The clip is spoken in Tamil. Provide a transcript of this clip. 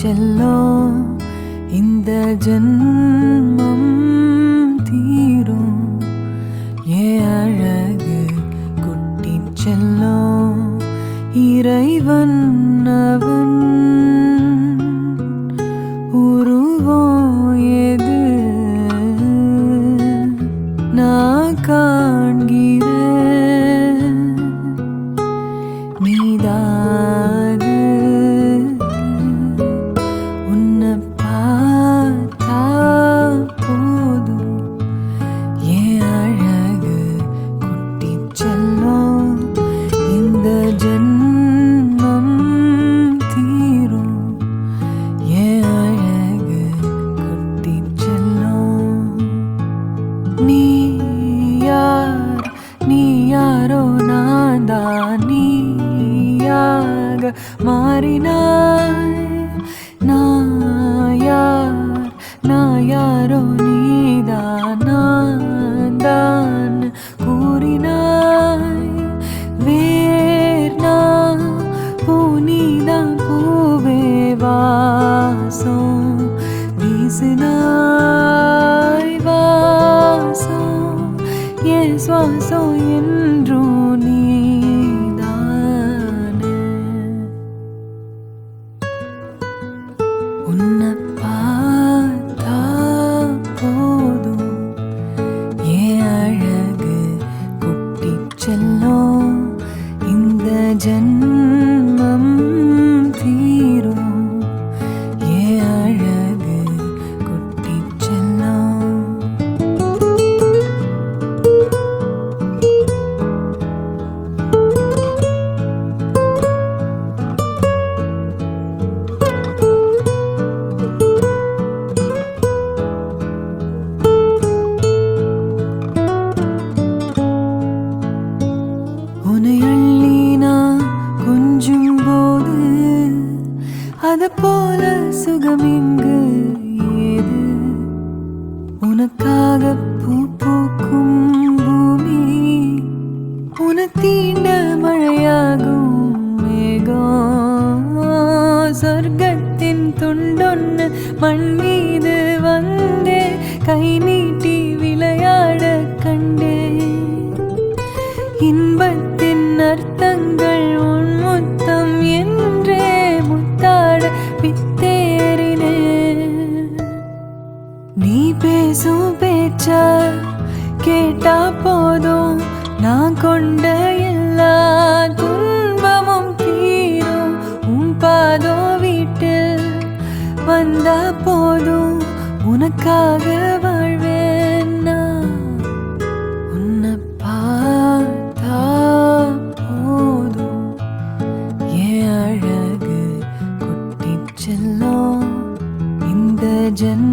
செல்லும் இந்த ஜன்மம் தீரும் ஏன் அழகு குட்டி செல்லும் இறைவன் அவன் உருவம் எது நான் காண்கிறேன் நீதாது உன்னை பார்த்தா போதும் ஏன் அழகு குட்டி செல்லும் இந்த ஜன்மம் தீரும் ஏன் அழகு குட்டி செல்லும் நீ யாரோ நான் தான் நீயாக மாறினாய் நான் யாரோ நீதான் நான் தான் கூறினாய் வேர்னா பூனிதான் பூவே வாசம் வீசினாய் வாசம் என் சுவாசம் என்றும் நீதானே உன்னை பார்த்தா போதும் ஏன் அழகு குட்டி செல்லும் இந்த ஜன்மம் தீரும் ஏன் அழகு குட்டி செல்லும் உன்னை அள்ளினா கொஞ்சும் போது அது போல சுகம் இங்கு ஏது உனக்காக பூ பூக்கும் பூமி உன தீண்ட மழையாகும் மேகம் சொர்க்கத்தின் துண்டொன்னு மண் மீது வந்தே கை நீட்டி விளையாட கண்டே இன்பத்தின் அர்த்தங்கள் உன் முத்தம் என்றே முத்தாட பித்தேறினே நீ பேசும் பேச்ச கேட்டா போதும் நான் கொண்ட எல்லா துன்பமும் தீரும் உன் பாதோ வீட்டில் வந்தா போதும் உனக்காக வாழ்வேன் நான் உன்னை பார்த்தா போதும் ஏன் அழகு குட்டி செல்லும் இந்த ஜன்